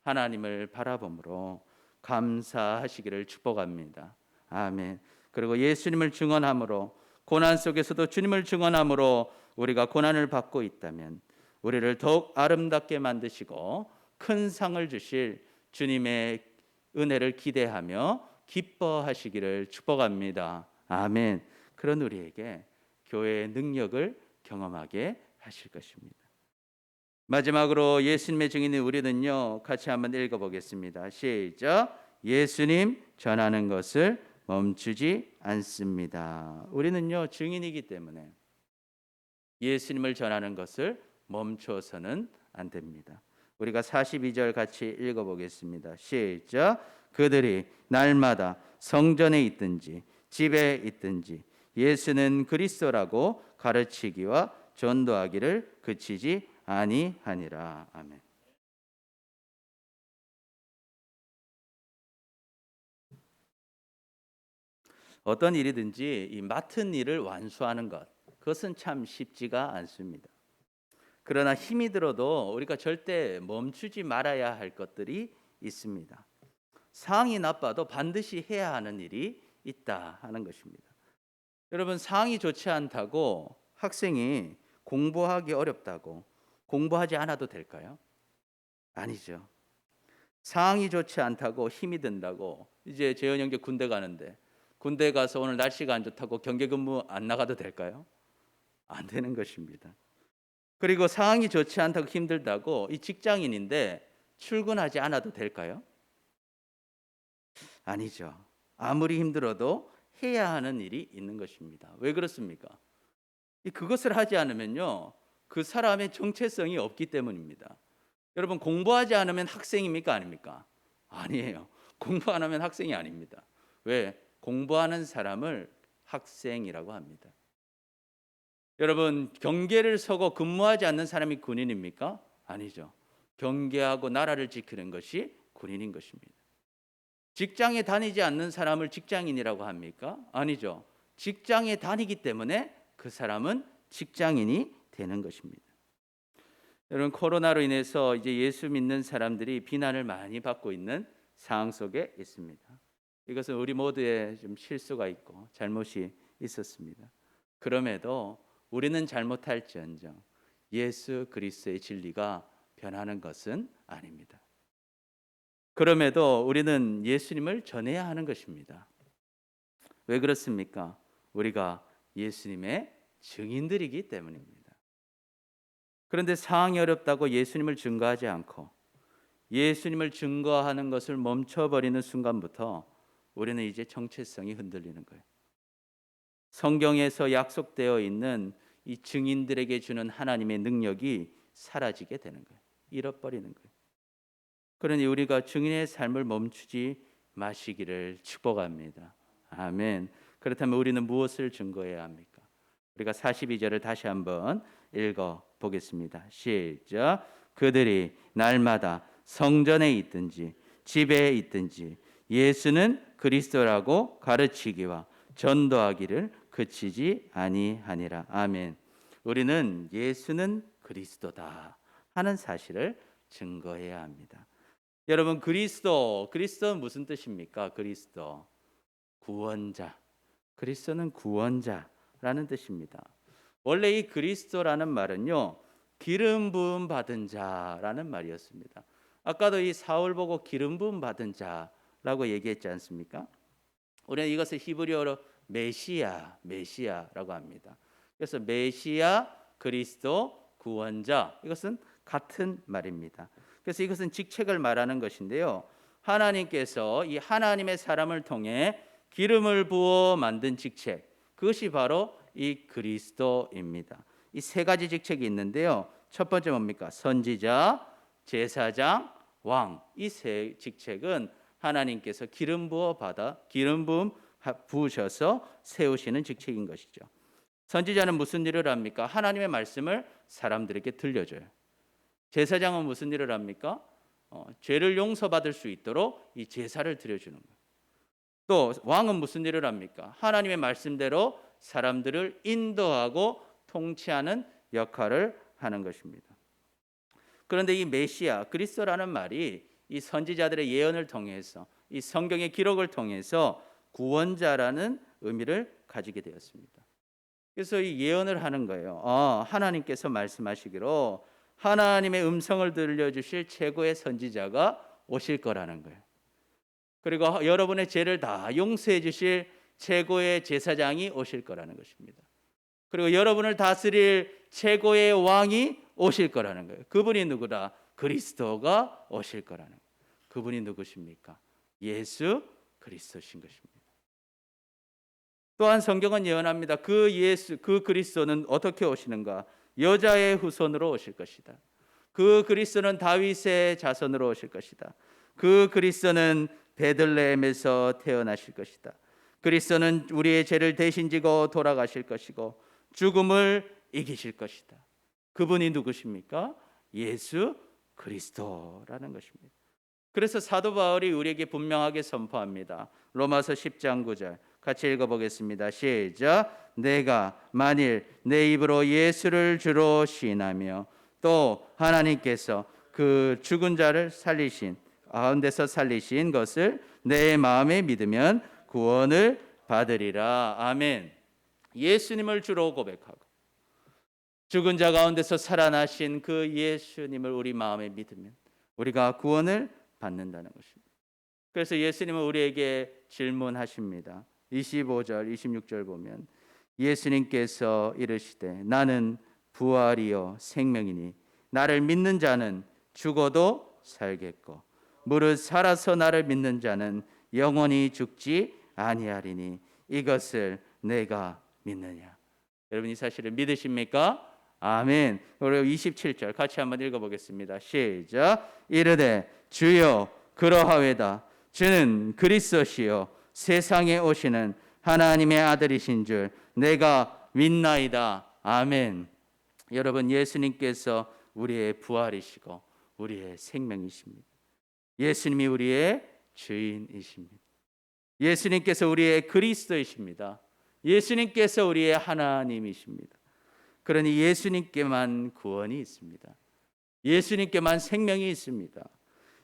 하나님을 바라봄으로 감사하시기를 축복합니다. 아멘. 그리고 예수님을 증언함으로 고난 속에서도 주님을 증언함으로 우리가 고난을 받고 있다면 우리를 더욱 아름답게 만드시고 큰 상을 주실 주님의 은혜를 기대하며 기뻐하시기를 축복합니다. 아멘. 그런 우리에게 교회의 능력을 경험하게 하실 것입니다. 마지막으로 예수님의 증인인 우리는요, 같이 한번 읽어보겠습니다. 시작. 예수님 전하는 것을 멈추지 않습니다. 우리는요, 증인이기 때문에 예수님을 전하는 것을 멈춰서는 안 됩니다. 우리가 42절 같이 읽어보겠습니다. 시작. 그들이 날마다 성전에 있든지 집에 있든지 예수는 그리스도라고 가르치기와 전도하기를 그치지 아니하니라. 아멘. 어떤 일이든지 이 맡은 일을 완수하는 것, 그것은 참 쉽지가 않습니다. 그러나 힘이 들어도 우리가 절대 멈추지 말아야 할 것들이 있습니다. 상황이 나빠도 반드시 해야 하는 일이 있다 하는 것입니다. 여러분, 상황이 좋지 않다고 학생이 공부하기 어렵다고 공부하지 않아도 될까요? 아니죠. 상황이 좋지 않다고 힘이 든다고 이제 재현 형제 군대 가는데 군대 가서 오늘 날씨가 안 좋다고 경계 근무 안 나가도 될까요? 안 되는 것입니다. 그리고 상황이 좋지 않다고 힘들다고 이 직장인인데 출근하지 않아도 될까요? 아니죠. 아무리 힘들어도 해야 하는 일이 있는 것입니다. 왜 그렇습니까? 그것을 하지 않으면요, 그 사람의 정체성이 없기 때문입니다. 여러분, 공부하지 않으면 학생입니까? 아닙니까? 아니에요. 공부 안 하면 학생이 아닙니다. 왜? 공부하는 사람을 학생이라고 합니다. 여러분, 경계를 서고 근무하지 않는 사람이 군인입니까? 아니죠. 경계하고 나라를 지키는 것이 군인인 것입니다. 직장에 다니지 않는 사람을 직장인이라고 합니까? 아니죠. 직장에 다니기 때문에 그 사람은 직장인이 되는 것입니다. 여러분, 코로나로 인해서 이제 예수 믿는 사람들이 비난을 많이 받고 있는 상황 속에 있습니다. 이것은 우리 모두의 좀 실수가 있고 잘못이 있었습니다. 그럼에도 우리는 잘못할지언정 예수 그리스도의 진리가 변하는 것은 아닙니다. 그럼에도 우리는 예수님을 전해야 하는 것입니다. 왜 그렇습니까? 우리가 예수님의 증인들이기 때문입니다. 그런데 상황이 어렵다고 예수님을 증거하지 않고 예수님을 증거하는 것을 멈춰버리는 순간부터 우리는 이제 정체성이 흔들리는 거예요. 성경에서 약속되어 있는 이 증인들에게 주는 하나님의 능력이 사라지게 되는 거예요. 잃어버리는 거예요. 그러니 우리가 증인의 삶을 멈추지 마시기를 축복합니다. 아멘. 그렇다면 우리는 무엇을 증거해야 합니까? 우리가 42절을 다시 한번 읽어 보겠습니다. 시작. 그들이 날마다 성전에 있든지 집에 있든지 예수는 그리스도라고 가르치기와 전도하기를 그치지 아니하니라. 아멘. 우리는 예수는 그리스도다 하는 사실을 증거해야 합니다. 여러분, 그리스도는 무슨 뜻입니까? 그리스도 구원자. 그리스도는 구원자라는 뜻입니다. 원래 이 그리스도라는 말은요, 기름 부음 받은 자라는 말이었습니다. 아까도 이 사울 보고 기름 부음 받은 자라고 얘기했지 않습니까? 우리는 이것을 히브리어로 메시아라고 합니다. 그래서 메시아, 그리스도, 구원자, 이것은 같은 말입니다. 그래서 이것은 직책을 말하는 것인데요, 하나님께서 이 하나님의 사람을 통해 기름을 부어 만든 직책, 그것이 바로 이 그리스도입니다. 이 세 가지 직책이 있는데요, 첫 번째 뭡니까? 선지자, 제사장, 왕. 이 세 직책은 하나님께서 기름 부음 부으셔서 세우시는 직책인 것이죠. 선지자는 무슨 일을 합니까? 하나님의 말씀을 사람들에게 들려줘요. 제사장은 무슨 일을 합니까? 죄를 용서받을 수 있도록 이 제사를 드려주는 거예요. 또 왕은 무슨 일을 합니까? 하나님의 말씀대로 사람들을 인도하고 통치하는 역할을 하는 것입니다. 그런데 이 메시아, 그리스도라는 말이 이 선지자들의 예언을 통해서, 이 성경의 기록을 통해서 구원자라는 의미를 가지게 되었습니다. 그래서 이 예언을 하는 거예요. 하나님께서 말씀하시기로 하나님의 음성을 들려주실 최고의 선지자가 오실 거라는 거예요. 그리고 여러분의 죄를 다 용서해 주실 최고의 제사장이 오실 거라는 것입니다. 그리고 여러분을 다스릴 최고의 왕이 오실 거라는 거예요. 그분이 누구다? 그리스도가 오실 거라는 거예요. 그분이 누구십니까? 예수 그리스도신 것입니다. 또한 성경은 예언합니다. 그 그리스도는 어떻게 오시는가? 여자의 후손으로 오실 것이다. 그 그리스도는 다윗의 자손으로 오실 것이다. 그 그리스도는 베들레헴에서 태어나실 것이다. 그리스도는 우리의 죄를 대신 지고 돌아가실 것이고 죽음을 이기실 것이다. 그분이 누구십니까? 예수 그리스도라는 것입니다. 그래서 사도 바울이 우리에게 분명하게 선포합니다. 로마서 10장 9절 같이 읽어보겠습니다. 시작. 내가 만일 내 입으로 예수를 주로 시인하며 또 하나님께서 그 죽은 자를 가운데서 살리신 것을 내 마음에 믿으면 구원을 받으리라. 아멘. 예수님을 주로 고백하고 죽은 자 가운데서 살아나신 그 예수님을 우리 마음에 믿으면 우리가 구원을 받는다는 것입니다. 그래서 예수님은 우리에게 질문하십니다. 25절, 26절 보면 예수님께서 이르시되 나는 부활이요 생명이니 나를 믿는 자는 죽어도 살겠고 무릇 살아서 나를 믿는 자는 영원히 죽지 아니하리니 이것을 내가 믿느냐. 여러분 이 사실을 믿으십니까? 아멘. 그리고 27절 같이 한번 읽어보겠습니다. 시작. 이르되 주여 그러하외다. 주는 그리스도시요 세상에 오시는 하나님의 아들이신 줄 내가 믿나이다. 아멘. 여러분 예수님께서 우리의 부활이시고 우리의 생명이십니다. 예수님이 우리의 주인이십니다. 예수님께서 우리의 그리스도이십니다. 예수님께서 우리의 하나님이십니다. 그러니 예수님께만 구원이 있습니다. 예수님께만 생명이 있습니다.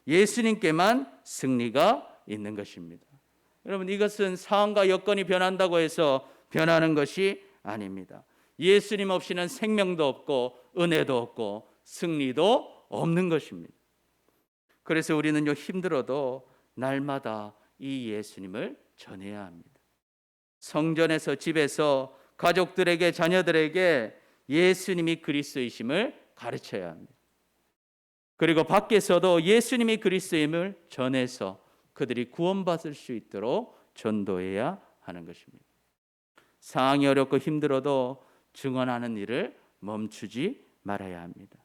예수님께만 승리가 있는 것입니다. 여러분 이것은 상황과 여건이 변한다고 해서 변하는 것이 아닙니다. 예수님 없이는 생명도 없고 은혜도 없고 승리도 없는 것입니다. 그래서 우리는 힘들어도 날마다 이 예수님을 전해야 합니다. 성전에서 집에서 가족들에게 자녀들에게 예수님이 그리스도이심을 가르쳐야 합니다. 그리고 밖에서도 예수님이 그리스도임을 전해서 그들이 구원받을 수 있도록 전도해야 하는 것입니다. 상황이 어렵고 힘들어도 증언하는 일을 멈추지 말아야 합니다.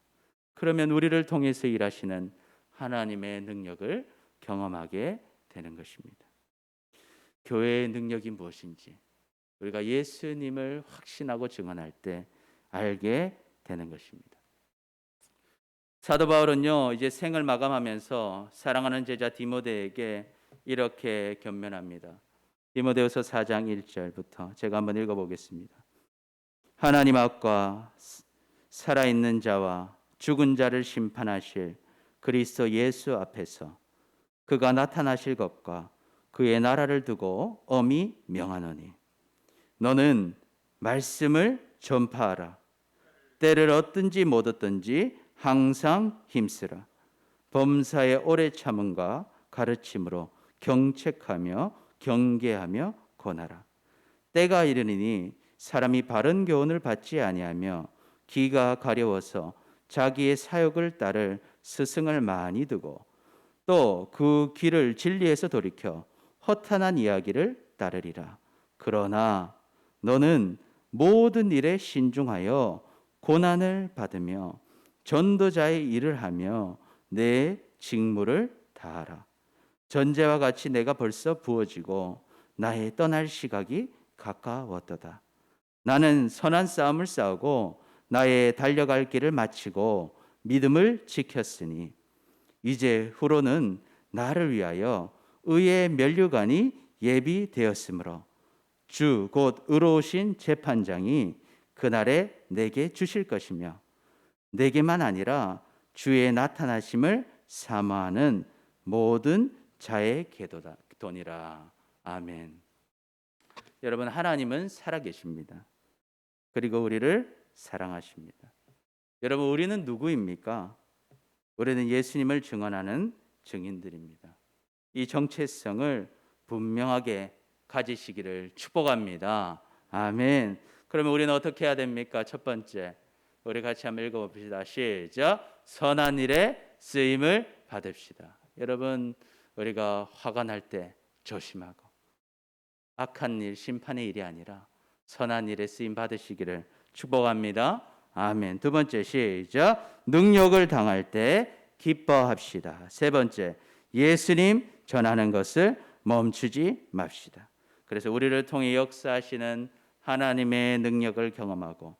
그러면 우리를 통해서 일하시는 하나님의 능력을 경험하게 되는 것입니다. 교회의 능력이 무엇인지 우리가 예수님을 확신하고 증언할 때 알게 되는 것입니다. 사도 바울은요, 이제 생을 마감하면서 사랑하는 제자 디모데에게 이렇게 권면합니다. 디모데후서 4장 1절부터 제가 한번 읽어보겠습니다. 하나님 앞과 살아있는 자와 죽은 자를 심판하실 그리스도 예수 앞에서 그가 나타나실 것과 그의 나라를 두고 엄히 명하노니 너는 말씀을 전파하라. 때를 얻든지 못 얻든지 항상 힘쓰라. 범사의 오래 참음과 가르침으로 경책하며 경계하며 권하라. 때가 이르니 사람이 바른 교훈을 받지 아니하며 기가 가려워서 자기의 사욕을 따를 스승을 많이 두고 또 그 길을 진리에서 돌이켜 허탄한 이야기를 따르리라. 그러나 너는 모든 일에 신중하여 고난을 받으며 전도자의 일을 하며 내 직무를 다하라. 전제와 같이 내가 벌써 부어지고 나의 떠날 시각이 가까웠도다. 나는 선한 싸움을 싸우고 나의 달려갈 길을 마치고 믿음을 지켰으니 이제 후로는 나를 위하여 의의 면류관이 예비되었으므로 주 곧 의로우신 재판장이 그날에 내게 주실 것이며 내게만 아니라 주의 나타나심을 사모하는 모든 자의 계도니라. 아멘. 여러분, 하나님은 살아계십니다. 그리고 우리를 사랑하십니다. 여러분, 우리는 누구입니까? 우리는 예수님을 증언하는 증인들입니다. 이 정체성을 분명하게 가지시기를 축복합니다. 아멘. 그러면 우리는 어떻게 해야 됩니까? 첫 번째, 우리 같이 한번 읽어봅시다. 시작. 선한 일에 쓰임을 받읍시다. 여러분, 우리가 화가 날 때 조심하고 악한 일, 심판의 일이 아니라 선한 일에 쓰임 받으시기를 축복합니다. 아멘. 두 번째, 시작. 능력을 당할 때 기뻐합시다. 세 번째, 예수님 전하는 것을 멈추지 맙시다. 그래서 우리를 통해 역사하시는 하나님의 능력을 경험하고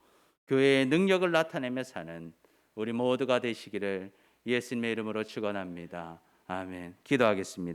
교회의 능력을 나타내며 사는 우리 모두가 되시기를 예수님의 이름으로 축원합니다. 아멘. 기도하겠습니다.